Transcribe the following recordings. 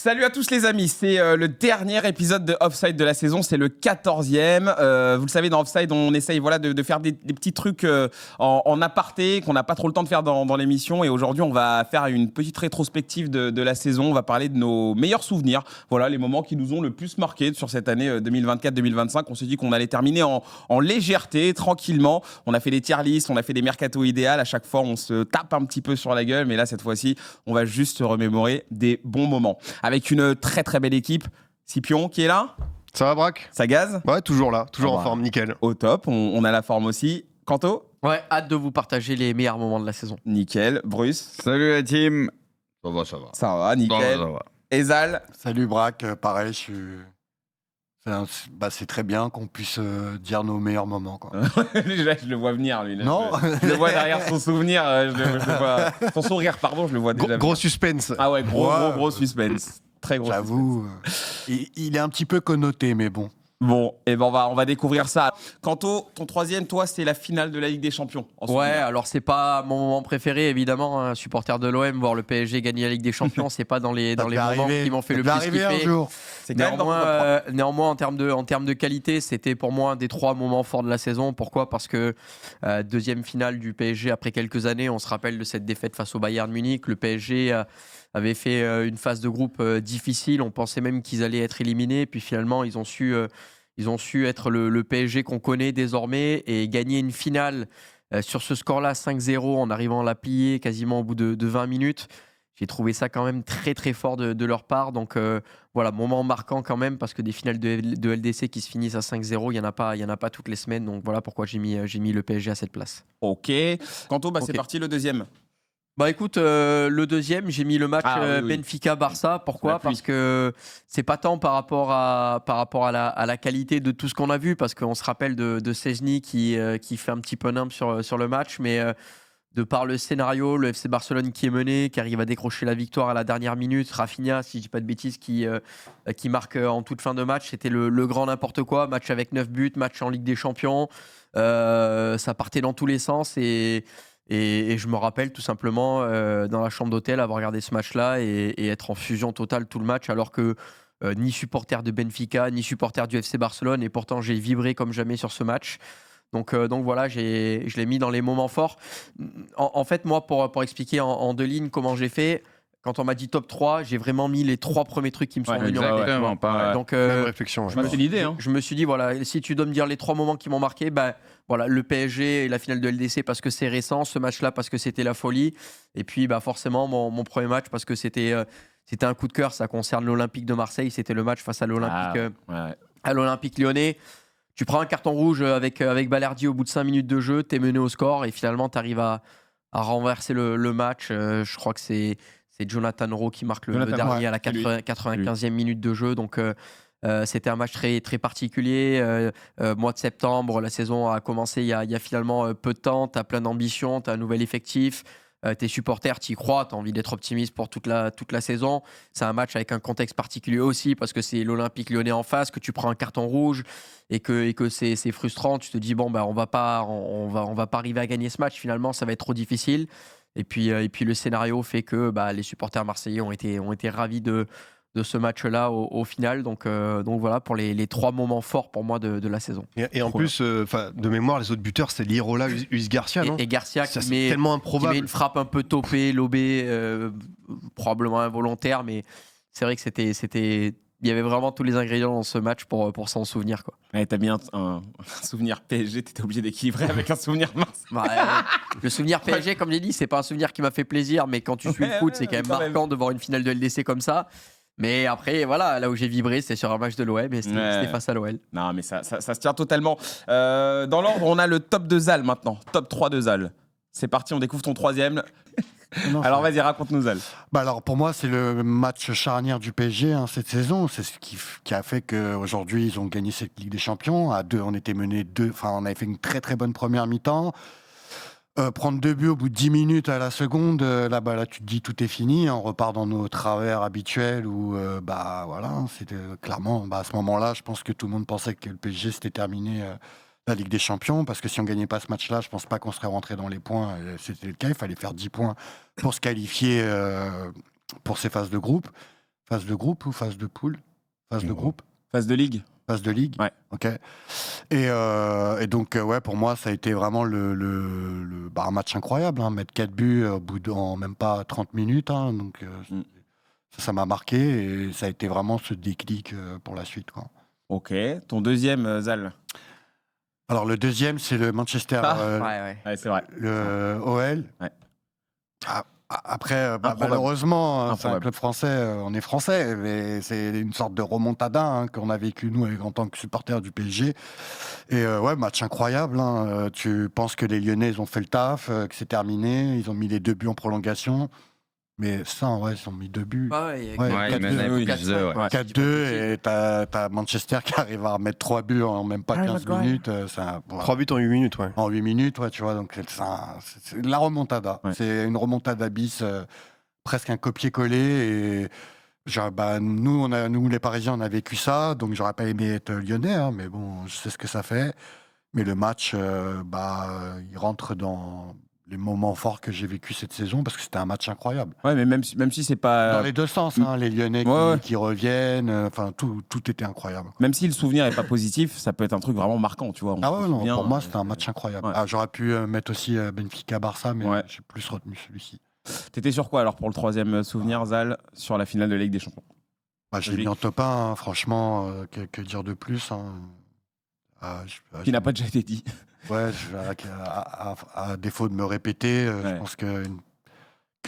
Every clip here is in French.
Salut à tous les amis, c'est le dernier épisode de Offside de la saison, c'est le 14e. Vous le savez, dans Offside, on essaye de faire des petits trucs en aparté qu'on n'a pas trop le temps de faire dans l'émission. Et aujourd'hui, on va faire une petite rétrospective de la saison. On va parler de nos meilleurs souvenirs, voilà, les moments qui nous ont le plus marqué sur cette année 2024-2025. On s'est dit qu'on allait terminer en légèreté, tranquillement. On a fait des tier lists, on a fait des mercato idéal. À chaque fois, on se tape un petit peu sur la gueule. Mais là, cette fois-ci, on va juste se remémorer des bons moments. Avec une très très belle équipe. Scipion qui est là. Ça va, Braque ? Ça gaze ? Ouais, toujours là, toujours en forme, nickel. Au top, on a la forme aussi. Kanto ? Ouais, hâte de vous partager les meilleurs moments de la saison. Nickel. Bruce ? Salut la team. Ça va. Ça va, nickel. Ça va. Ezal ? Salut Braque, pareil, c'est très bien qu'on puisse dire nos meilleurs moments, quoi. Je le vois venir, lui. Là. Non. Je le vois derrière son souvenir. Je le vois... Son sourire, pardon, je le vois déjà. Gros suspense. Ah ouais, gros suspense. Très gros J'avoue, il est un petit peu connoté, mais bon. Bon, et ben on va découvrir ça. Kanto, ton troisième, toi, c'est la finale de la Ligue des Champions. Ouais, alors c'est pas mon moment préféré, évidemment. Un supporter de l'OM, voir le PSG gagner la Ligue des Champions, c'est pas dans les moments qui m'ont fait le plus kiffer. Un jour. C'est quand Néanmoins, en termes de qualité, c'était pour moi un des 3 moments forts de la saison. Pourquoi ? Parce que deuxième finale du PSG après quelques années, on se rappelle de cette défaite face au Bayern Munich. Le PSG avait fait une phase de groupe difficile. On pensait même qu'ils allaient être éliminés. Puis finalement, ils ont su être le PSG qu'on connaît désormais et gagner une finale sur ce score-là, 5-0, en arrivant à la plier quasiment au bout de 20 minutes. J'ai trouvé ça quand même très très fort de leur part. Donc voilà, moment marquant quand même, parce que des finales de LDC qui se finissent à 5-0, il n'y en a pas toutes les semaines. Donc voilà pourquoi j'ai mis le PSG à cette place. Ok. Kanto, c'est parti, le deuxième. Bah écoute, le deuxième, j'ai mis le match Benfica-Barça. Pourquoi ? Parce que c'est pas tant par rapport à la qualité de tout ce qu'on a vu, parce qu'on se rappelle de Szczęsny qui fait un petit peu nimble sur le match, mais de par le scénario, le FC Barcelone qui est mené, qui arrive à décrocher la victoire à la dernière minute, Rafinha, si je dis pas de bêtises, qui marque en toute fin de match, c'était le grand n'importe quoi, match avec 9 buts, match en Ligue des Champions, ça partait dans tous les sens et je me rappelle tout simplement dans la chambre d'hôtel avoir regardé ce match-là et être en fusion totale tout le match, alors que ni supporter de Benfica, ni supporter du FC Barcelone, et pourtant j'ai vibré comme jamais sur ce match. Donc voilà, je l'ai mis dans les moments forts. En fait, moi, pour expliquer en 2 lignes comment j'ai fait, quand on m'a dit top 3, j'ai vraiment mis les 3 premiers trucs qui me sont venus en tête. Donc, même réflexion. C'est l'idée. Hein. Je me suis dit, voilà, si tu dois me dire les 3 moments qui m'ont marqué, voilà, le PSG et la finale de LDC parce que c'est récent, ce match-là parce que c'était la folie, et puis forcément mon premier match parce que c'était un coup de cœur, ça concerne l'Olympique de Marseille, c'était le match face à l'Olympique lyonnais. Tu prends un carton rouge avec Balerdi au bout de 5 minutes de jeu, t'es mené au score et finalement t'arrives à renverser le match. Je crois que c'est Jonathan Rowe qui marque le dernier à la 95e minute de jeu. Donc c'était un match très, très particulier. Mois de septembre, la saison a commencé il y a finalement peu de temps. T'as plein d'ambition, t'as un nouvel effectif. Tes supporters, t'y crois, t'as envie d'être optimiste pour toute la saison. C'est un match avec un contexte particulier aussi, parce que c'est l'Olympique lyonnais en face, que tu prends un carton rouge et que c'est frustrant. Tu te dis on va pas arriver à gagner ce match, finalement ça va être trop difficile. Et puis le scénario fait que les supporters marseillais ont été ravis de ce match-là au final. Donc voilà pour les 3 moments forts pour moi de la saison. Et en plus, de mémoire, les autres buteurs, c'est Lirola, Luis Garcia, non ? Et Garcia ça, qui tellement improbable. met une frappe un peu topée, lobée, probablement involontaire, mais c'est vrai que il y avait vraiment tous les ingrédients dans ce match pour s'en souvenir, quoi. Ouais, t'as mis un souvenir PSG, t'étais obligé d'équilibrer avec un souvenir mince. Le souvenir PSG, comme j'ai dit, c'est pas un souvenir qui m'a fait plaisir, mais quand tu suis le foot, c'est quand même marquant de voir une finale de LDC comme ça. Mais après, voilà, là où j'ai vibré, c'était sur un match de l'OM et c'était face à l'OL. Non, mais ça se tient totalement. Dans l'ordre, on a le top de Zal maintenant. Top 3 de Zal. C'est parti, on découvre ton troisième. Alors vas-y, raconte-nous Zal. Alors pour moi, c'est le match charnière du PSG cette saison. C'est ce qui a fait qu'aujourd'hui, ils ont gagné cette Ligue des Champions. À 2, on était menés 2. Enfin, on avait fait une très très bonne première mi-temps. Prendre 2 buts au bout de 10 minutes à la seconde, là tu te dis tout est fini, on repart dans nos travers habituels où voilà, c'était clairement à ce moment-là, je pense que tout le monde pensait que le PSG c'était terminé la Ligue des Champions, parce que si on gagnait pas ce match-là, je pense pas qu'on serait rentré dans les points. C'était le cas, il fallait faire 10 points pour se qualifier pour ces phases de groupe. Phase de groupe ou phase de poule? Phase de groupe. Phase de ligue. Phase de ligue. Ouais. Ok. Et donc, ouais, pour moi, ça a été vraiment un match incroyable. Hein, mettre 4 buts au bout en même pas 30 minutes. Hein, donc, ça m'a marqué et ça a été vraiment ce déclic pour la suite. Quoi. Ok. Ton deuxième, Zal? Alors, le deuxième, c'est le Manchester. Ouais, c'est vrai. Le OL. Ouais. Après, malheureusement, c'est un Improbable. club français, on est français, mais c'est une sorte de remontada qu'on a vécu nous en tant que supporters du PSG. Et ouais, match incroyable. Hein. Tu penses que les Lyonnais, ils ont fait le taf, que c'est terminé, ils ont mis les 2 buts en prolongation. Mais ça, en vrai, ils ont mis 2 buts. Ouais, Ouais, Ouais, 4-2, il menait oui, plus de, ouais. 4-2 et t'as Manchester qui arrive à remettre 3 buts en même pas 15 minutes. Voilà. 3 buts en 8 minutes, ouais. En 8 minutes, ouais, tu vois, donc c'est la remontada. Ouais. C'est une remontada bis, presque un copier-coller. Et nous, les Parisiens, on a vécu ça, donc j'aurais pas aimé être lyonnais, hein, mais bon, je sais ce que ça fait. Mais le match, il rentre dans les moments forts que j'ai vécu cette saison, parce que c'était un match incroyable. Ouais, mais même si c'est pas. Dans les deux sens, hein, les Lyonnais Ouais, ouais. qui reviennent, enfin, tout était incroyable. Même si le souvenir est pas positif, ça peut être un truc vraiment marquant, tu vois. On Ah se ouais, non, souvient, pour moi, c'était un match incroyable. ouais. Ah, j'aurais pu mettre aussi Benfica-Barça, mais Ouais. j'ai plus retenu celui-ci. T'étais sur quoi alors pour le troisième souvenir, Zal, sur la finale de Ligue des Champions? J'ai mis en top 1, hein, franchement, que dire de plus, hein. Qui n'a pas déjà été dit. Ouais, à défaut de me répéter, Ouais. je pense que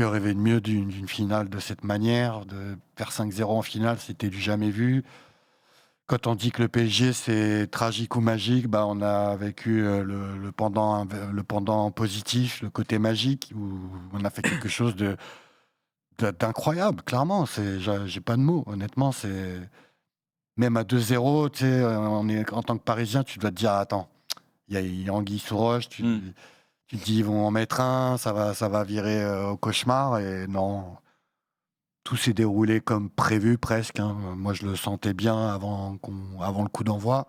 rêver de mieux d'une finale de cette manière, de faire 5-0 en finale, c'était du jamais vu. Quand on dit que le PSG c'est tragique ou magique, on a vécu le pendant positif, le côté magique, où on a fait quelque chose d'incroyable, clairement. J'ai pas de mots, honnêtement. Même à 2-0, tu sais, en tant que Parisien, tu dois te dire, attends, il y a anguille sous roche, tu te dis, ils vont en mettre un, ça va virer au cauchemar, et non. Tout s'est déroulé comme prévu presque. Hein. Moi, je le sentais bien avant le coup d'envoi.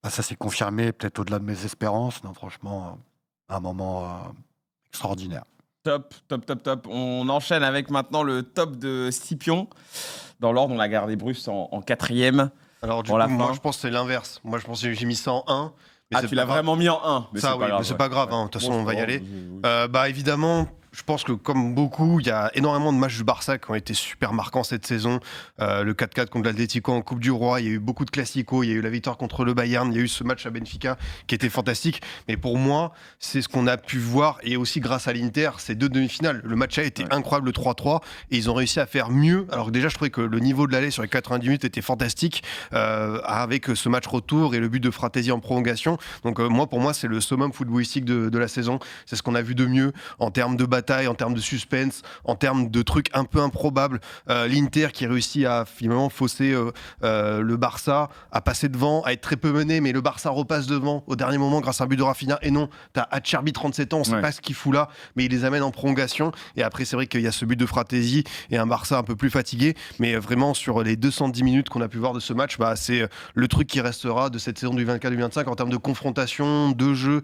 Ça s'est confirmé peut-être au-delà de mes espérances. Non, franchement, un moment extraordinaire. Top. On enchaîne avec maintenant le top de Scipion. Dans l'ordre, on a gardé Bruce en quatrième. Alors, du Pour coup, la moi, fin. je pense que c'est l'inverse. Moi, je pense que j'ai mis ça en 1. Mais c'est Tu l'as pas grave. vraiment mis en 1. Mais Ça, c'est oui, pas grave, mais c'est ouais. pas grave. Ouais. De toute façon, Bon, on va y c'est aller. bon, Évidemment, je pense que comme beaucoup, il y a énormément de matchs du Barça qui ont été super marquants cette saison. Le 4-4 contre l'Atlético en Coupe du Roi, il y a eu beaucoup de classicos, il y a eu la victoire contre le Bayern, il y a eu ce match à Benfica qui était fantastique. Mais pour moi, c'est ce qu'on a pu voir, et aussi grâce à l'Inter, ces 2 demi-finales. Le match a été incroyable, le 3-3, et ils ont réussi à faire mieux. Alors que déjà, je trouvais que le niveau de l'aller sur les 90 minutes était fantastique, avec ce match retour et le but de Fratesi en prolongation. Donc pour moi, c'est le summum footballistique de la saison. C'est ce qu'on a vu de mieux en termes de bataille, en termes de suspense, en termes de trucs un peu improbables. L'Inter qui réussit à finalement fausser le Barça, à passer devant, à être très peu mené, mais le Barça repasse devant au dernier moment grâce à un but de Rafinha. Et non, t'as Acerbi, 37 ans, on sait pas ce qu'il fout là, mais il les amène en prolongation. Et après, c'est vrai qu'il y a ce but de Fratesi et un Barça un peu plus fatigué. Mais vraiment, sur les 210 minutes qu'on a pu voir de ce match, c'est le truc qui restera de cette saison du 24-25 en termes de confrontation, de jeu,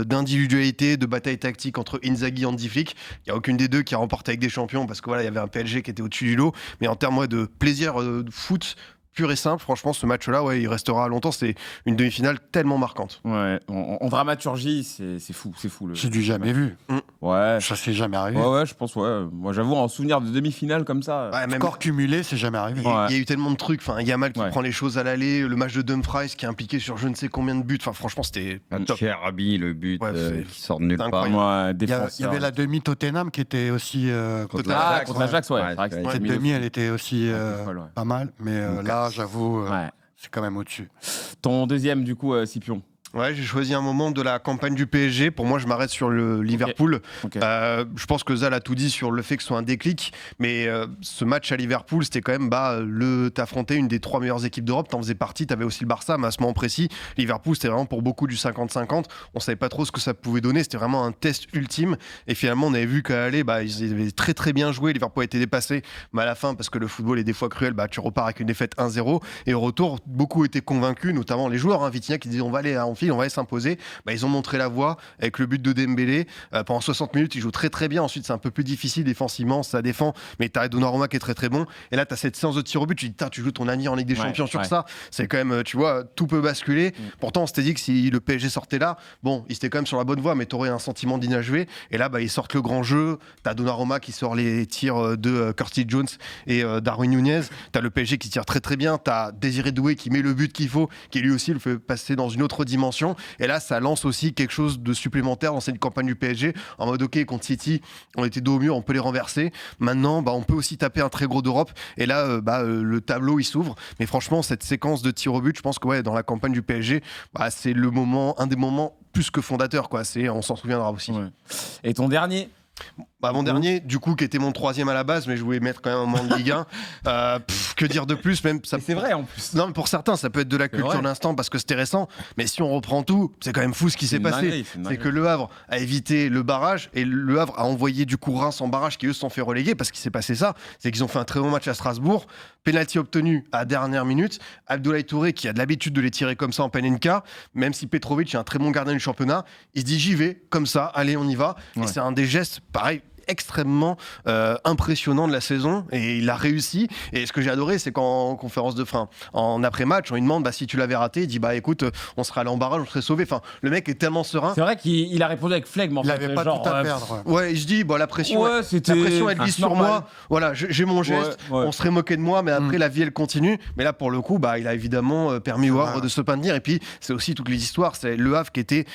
d'individualité, de bataille tactique entre Inzaghi et Hansi Flick. Il n'y a aucune des deux qui a remporté avec des champions parce que voilà, il y avait un PSG qui était au-dessus du lot. Mais en termes de plaisir de foot pur et simple, franchement, ce match-là, il restera longtemps. C'est une demi-finale tellement marquante. Ouais, en dramaturgie, c'est fou. C'est du jamais vu. Ouais. Ça s'est jamais arrivé. Ouais, je pense, ouais. Moi, j'avoue, en souvenir de demi-finale comme ça. Ouais, même, Score cumulé, c'est jamais arrivé. il y a eu tellement de trucs. Enfin, Yamal qui Ouais. prend les choses à l'aller, le match de Dumfries qui est impliqué sur je ne sais combien de buts. Enfin, franchement, c'était top. Acerbi, le but Ouais, qui sort de nulle part. incroyable. Ouais, Il y défenseur. avait la demi Tottenham qui était aussi. Contre contre l'Ajax, ouais. Ouais, C'est vrai que ouais. c'était Cette une demi, elle était aussi folle, ouais. pas mal. Mais là, j'avoue, Ouais. c'est quand même au-dessus. Ton deuxième, du coup, Scipion. Ouais, j'ai choisi un moment de la campagne du PSG. Pour moi, je m'arrête sur le Liverpool. Ok. Je pense que Zal a tout dit sur le fait que ce soit un déclic. Mais ce match à Liverpool, c'était quand même t'affrontais une des 3 meilleures équipes d'Europe. T'en faisais partie. T'avais aussi le Barça, mais à ce moment précis, Liverpool, c'était vraiment pour beaucoup du 50-50. On savait pas trop ce que ça pouvait donner. C'était vraiment un test ultime. Et finalement, on avait vu qu'à l'aller, ils avaient très très bien joué. Liverpool a été dépassé. Mais à la fin, parce que le football est des fois cruel, tu repars avec une défaite 1-0. Et au retour, beaucoup étaient convaincus, notamment les joueurs, Vitinha qui disaient on va aller en finale. tranquille, on va s'imposer. Ils ont montré la voie avec le but de Dembélé. Pendant 60 minutes, il joue très très bien. Ensuite, c'est un peu plus difficile défensivement, ça défend, mais tu as Donnarumma qui est très très bon. Et là, tu as cette séance de tir au but, tu dis, tu joues ton ami en Ligue des Champions sur ça. C'est quand même, tu vois, tout peut basculer. Pourtant, on s'était dit que si le PSG sortait là, bon, il était quand même sur la bonne voie, mais tu aurais un sentiment d'inachevé. Et là, ils sortent le grand jeu. Tu as Donnarumma qui sort les tirs de Curtis Jones et Darwin Nunez. Tu as le PSG qui tire très très bien. Tu as Désiré Doué qui met le but qu'il faut, qui lui aussi le fait passer dans une autre dimension. Et là, ça lance aussi quelque chose de supplémentaire dans cette campagne du PSG. En mode, ok, contre City, on était dos au mur, on peut les renverser. Maintenant, on peut aussi taper un très gros d'Europe. Et là, le tableau, il s'ouvre. Mais franchement, cette séquence de tir au but, je pense que dans la campagne du PSG, c'est un des moments plus que fondateur, quoi. On s'en souviendra aussi. Ouais. Et ton dernier? Mon dernier, du coup, qui était mon 3e à la base, mais je voulais mettre quand même un moment de Ligue 1. Que dire de plus, même ça. C'est vrai en plus. Non, mais pour certains, ça peut être de la culture d'instant parce que c'était récent. Mais si on reprend tout, c'est quand même fou ce qui s'est passé. C'est que Le Havre a évité le barrage et Le Havre a envoyé du coup Reims en barrage qui eux se sont fait reléguer parce qu'il s'est passé ça. C'est qu'ils ont fait un très bon match à Strasbourg. Penalty obtenu à dernière minute. Abdoulaye Touré, qui a de l'habitude de les tirer comme ça en Panenka, même si Petrovic est un très bon gardien du championnat, il se dit j'y vais, comme ça, allez, on y va. Et c'est un des gestes, pareil, extrêmement impressionnant de la saison et il a réussi. Et ce que j'ai adoré, c'est qu'en conférence de fin, en après-match, on lui demande si tu l'avais raté, il dit écoute, on serait allé en barrage, on serait sauvé. Enfin, le mec est tellement serein. C'est vrai qu'il a répondu avec flegme. Il n'avait pas tout à perdre. Ouais, il se dit la pression, elle glisse sur moi. Voilà, j'ai mon geste. On serait moqué de moi, mais après la vie elle continue. Mais là, pour le coup, il a évidemment permis au Havre de se maintenir. Et puis, c'est aussi toutes les histoires. C'est Le Havre qui était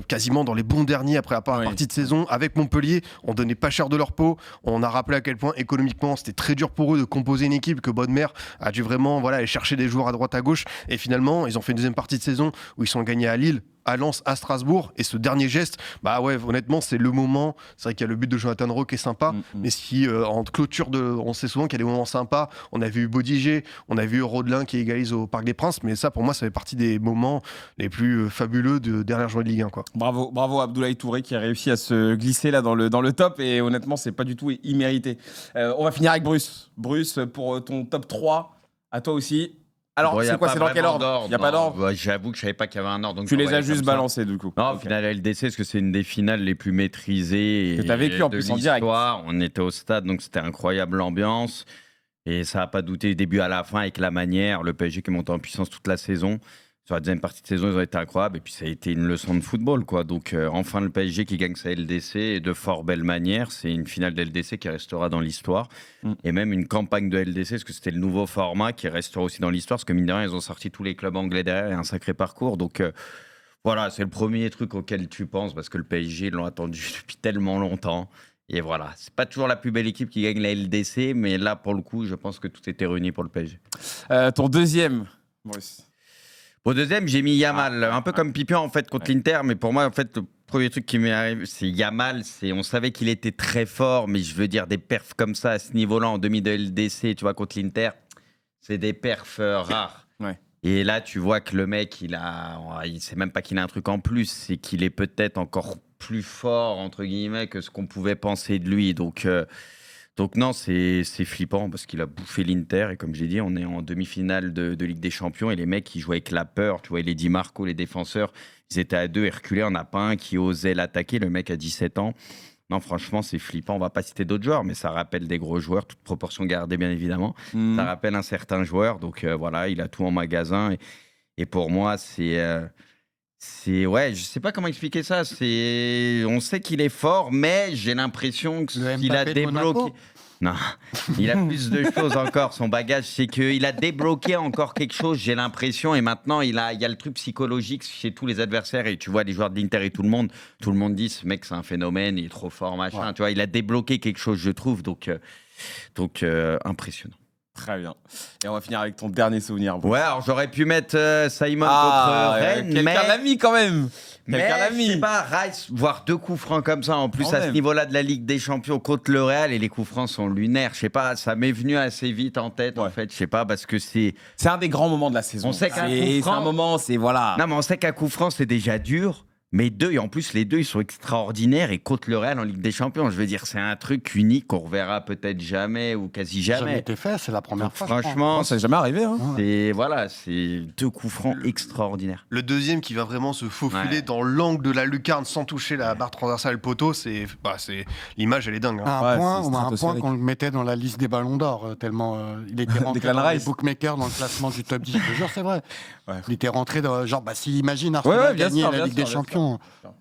quasiment dans les bons derniers après la partie de saison avec Montpellier. On donnait pas cher de leur peau. On a rappelé à quel point économiquement c'était très dur pour eux de composer une équipe, que Bodmer a dû vraiment aller chercher des joueurs à droite à gauche. Et finalement, ils ont fait une deuxième partie de saison où ils sont gagnés à Lille, à Lens, à Strasbourg. Et ce dernier geste, honnêtement, c'est le moment. C'est vrai qu'il y a le but de Jonathan Rowe qui est sympa, mais si en clôture on sait souvent qu'il y a des moments sympas. On a vu Bodiger, on a vu Rodelin qui égalise au Parc des Princes, mais ça pour moi ça fait partie des moments les plus fabuleux de dernière journée de Ligue 1, quoi. Bravo Abdoulaye Touré qui a réussi à se glisser là dans le top, et honnêtement c'est pas du tout immérité. On va finir avec Bruce. Bruce, pour ton top 3, à toi aussi. Alors, c'est quoi, c'est dans quel ordre? Il n'y a pas d'ordre. J'avoue que je savais pas qu'il y avait un ordre. Donc tu les as juste balancés, du coup. Non, au final, la LDC, parce que c'est une des finales les plus maîtrisées. Que tu as vécu en plus en direct. On était au stade, donc c'était incroyable l'ambiance. Et ça n'a pas douté du début à la fin avec la manière. Le PSG qui est monté en puissance toute la saison. Sur la deuxième partie de saison, ils ont été incroyables. Et puis, ça a été une leçon de football, quoi. Donc, enfin, le PSG qui gagne sa LDC et de fort belle manière. C'est une finale de LDC qui restera dans l'histoire. Et même une campagne de LDC, parce que c'était le nouveau format qui restera aussi dans l'histoire. Parce que, mine de rien, ils ont sorti tous les clubs anglais derrière et un sacré parcours. Donc, voilà, c'est le premier truc auquel tu penses, parce que le PSG, ils l'ont attendu depuis tellement longtemps. Et voilà, c'est pas toujours la plus belle équipe qui gagne la LDC, mais là, pour le coup, je pense que tout était réuni pour le PSG. Ton deuxième, Maurice? Au deuxième, j'ai mis Yamal, un peu comme Pipion en fait contre l'Inter, mais pour moi en fait le premier truc qui m'est arrivé, c'est Yamal. On savait qu'il était très fort, mais je veux dire des perfs comme ça à ce niveau-là en demi de LDC, tu vois, contre l'Inter, c'est des perfs rares. Ouais. Et là, tu vois que le mec, il sait même pas qu'il a un truc en plus, c'est qu'il est peut-être encore plus fort entre guillemets que ce qu'on pouvait penser de lui. Donc non, c'est flippant parce qu'il a bouffé l'Inter et comme j'ai dit, on est en demi-finale de Ligue des Champions et les mecs qui jouaient avec la peur, tu vois, les Di Marco, les défenseurs, ils étaient à deux et reculés, on n'a pas un qui osait l'attaquer, le mec a 17 ans. Non, franchement, c'est flippant. On va pas citer d'autres joueurs, mais ça rappelle des gros joueurs, toute proportion gardée bien évidemment. Ça rappelle un certain joueur, donc voilà, il a tout en magasin et pour moi, ouais, je sais pas comment expliquer ça. On sait qu'il est fort, mais j'ai l'impression qu'il a débloqué. Non, il a plus de choses encore. Son bagage, c'est qu'il a débloqué encore quelque chose, j'ai l'impression. Et maintenant, il y a le truc psychologique chez tous les adversaires. Et tu vois, les joueurs de l'Inter et tout le monde dit, ce mec, c'est un phénomène, il est trop fort, machin. Ouais. Tu vois, il a débloqué quelque chose, je trouve. Donc impressionnant. Très bien. Et on va finir avec ton dernier souvenir. Bon. Ouais, alors j'aurais pu mettre Simon contre Rennes, mais... Quelqu'un l'a mis quand même. Mais je sais pas, Rice, voir 2 coups francs comme ça, en plus quand à ce niveau-là de la Ligue des Champions contre le Real, et les coups francs sont lunaires. Je sais pas, ça m'est venu assez vite en tête, en fait. Je sais pas, parce que c'est un des grands moments de la saison. On sait qu'un coup franc, c'est un moment, c'est voilà. Non, mais on sait qu'un coup franc, c'est déjà dur. Mais deux, et en plus, les deux, ils sont extraordinaires et contre le Real en Ligue des Champions. Je veux dire, c'est un truc unique qu'on reverra peut-être jamais ou quasi Jamais jamais. été fait, c'est la première fois. Franchement, Ça n'est jamais arrivé. Hein. c'est deux coups francs extraordinaires. Le deuxième qui va vraiment se faufiler Ouais. dans l'angle de la lucarne sans toucher la barre transversale poteau, l'image, elle est dingue. Hein. Ouais, Un point, c'est on a un point stratosphérique. qu'on le mettait dans la liste des ballons d'or, tellement il était rentré Declan dans les Rice. bookmakers dans le classement du top 10. Je te jure, c'est vrai. Ouais. Il était rentré dans genre, s'il imagine Arsenal Ouais, bien gagner sûr, la bien Ligue sûr, des bien Champions.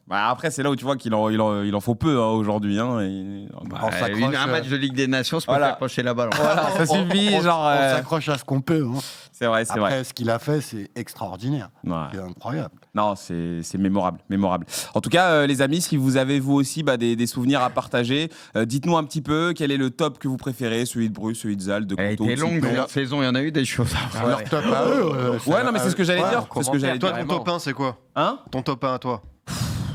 Bah, après, c'est là où tu vois qu'il en faut peu hein, aujourd'hui. Hein, On s'accroche, Un match de Ligue des Nations, c'est pour Voilà. faire pencher la balle. Voilà, ça suffit. on genre, s'accroche à ce qu'on peut. Hein. c'est vrai, c'est vrai. Après, ce qu'il a fait, c'est extraordinaire. Ouais. C'est incroyable. Non, c'est mémorable, mémorable. En tout cas, les amis, si vous avez vous aussi des souvenirs à partager, dites-nous un petit peu quel est le top que vous préférez, celui de Bruce, celui de Zal, de Elle a Couteau, été de longue Cyclone. cette saison, il y en a eu des choses. Leur top à eux. Ouais, non, mais c'est ce que j'allais ouais, dire. C'est ce que j'allais Toi, dire. ton top 1, c'est quoi? Hein Ton top 1 à toi?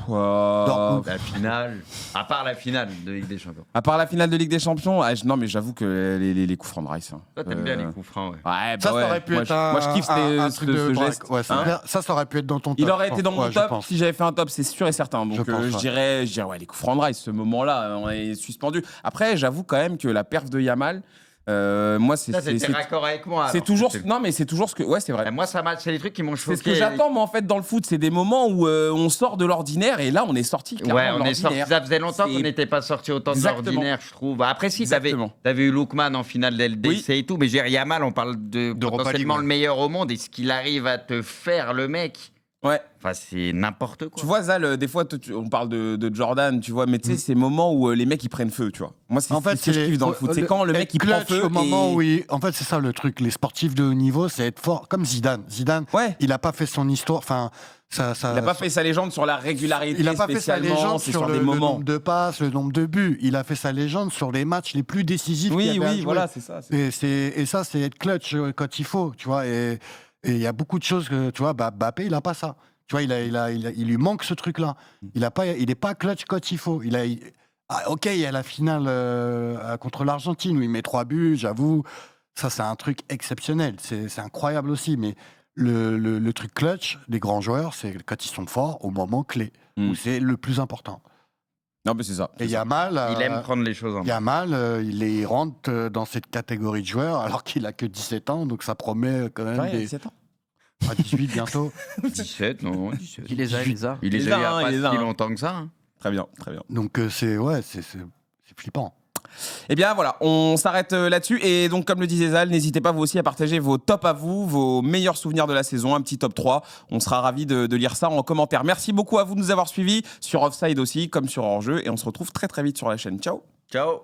Dortmund. La finale, à part la finale de Ligue des Champions. À part la finale de Ligue des Champions, non, mais j'avoue que les coups francs de Rice. Hein. Toi, t'aimes bien les coups francs, ouais. Ouais, bah Ça ouais. aurait pu moi, être moi, je kiffe un ce truc de geste. ouais, c'est Hein clair. Ça aurait pu être dans ton top. Il aurait je été pense. dans mon Ouais, je top pense. si j'avais fait un top, c'est sûr et certain. Donc Je pense, je ouais. dirais ouais, les coups francs de Rice, ce moment-là, on est suspendu. Après, j'avoue quand même que la perf de Yamal, moi, Ça, c'était raccord avec moi. c'est alors. toujours. C'était- Non, mais c'est toujours ce que. Ouais, c'est vrai. Moi, c'est les trucs qui m'ont choqué. C'est ce que j'attends, moi, en fait, dans le foot. C'est des moments où on sort de l'ordinaire et là, on est sorti. Ouais, clairement de on est sorti. l'ordinaire. Ça faisait longtemps qu'on C'est- n'était pas sorti autant de Exactement. l'ordinaire, je trouve. Après, si, Exactement. t'avais eu Lookman en finale d'LDC et tout, mais Yamal, on parle de D'Europa potentiellement League, le meilleur au monde et ce qu'il arrive à te faire, le mec. Ouais. Enfin, c'est n'importe quoi. Tu vois, Zal, des fois, on parle de Jordan, tu vois, mais tu sais, ces moments où les mecs ils prennent feu, tu vois. Moi, c'est En fait, ce que je kiffe dans le foot. C'est quand le mec il prend clutch feu. au moment et- où en fait, c'est ça le truc. Les sportifs de haut niveau, c'est être fort. Comme Zidane. Zidane, Ouais. il a pas fait son histoire. Enfin, ça. Il n'a pas fait sa légende sur la régularité, Il a pas fait sa spécialement, légende c'est sur des le moments. nombre de passes, le nombre de buts. Il a fait sa légende sur les matchs les plus décisifs. qu'il y Oui, avait à oui, jouer. voilà, c'est ça. Et ça, c'est être clutch quand il faut, tu vois. Et il y a beaucoup de choses que, tu vois, Mbappé, il a pas ça. Tu vois, il lui manque ce truc-là. Il est pas clutch quand il faut. Ok, il y a la finale contre l'Argentine où il met 3 buts, j'avoue. Ça, c'est un truc exceptionnel. C'est incroyable aussi. Mais le truc clutch des grands joueurs, c'est quand ils sont forts au moment clé, où c'est le plus important. Non, mais c'est ça. Et Yamal, Il aime prendre les choses en main. Yamal, il rentre dans cette catégorie de joueurs alors qu'il a que 17 ans, donc ça promet quand même Ouais, il a des 17 ans. 18 bientôt. 17, non, 17. Il les a, il les a. Il les Il a eu les a, il y a il les pas a, si hein. longtemps que ça. hein. Très bien, très bien. Donc c'est flippant. Eh bien voilà, on s'arrête là-dessus. Et donc, comme le disait Zal, n'hésitez pas vous aussi à partager vos tops à vous, vos meilleurs souvenirs de la saison, un petit top 3. On sera ravis de lire ça en commentaire. Merci beaucoup à vous de nous avoir suivis sur Offside aussi, comme sur Hors-jeu. Et on se retrouve très très vite sur la chaîne. Ciao. Ciao.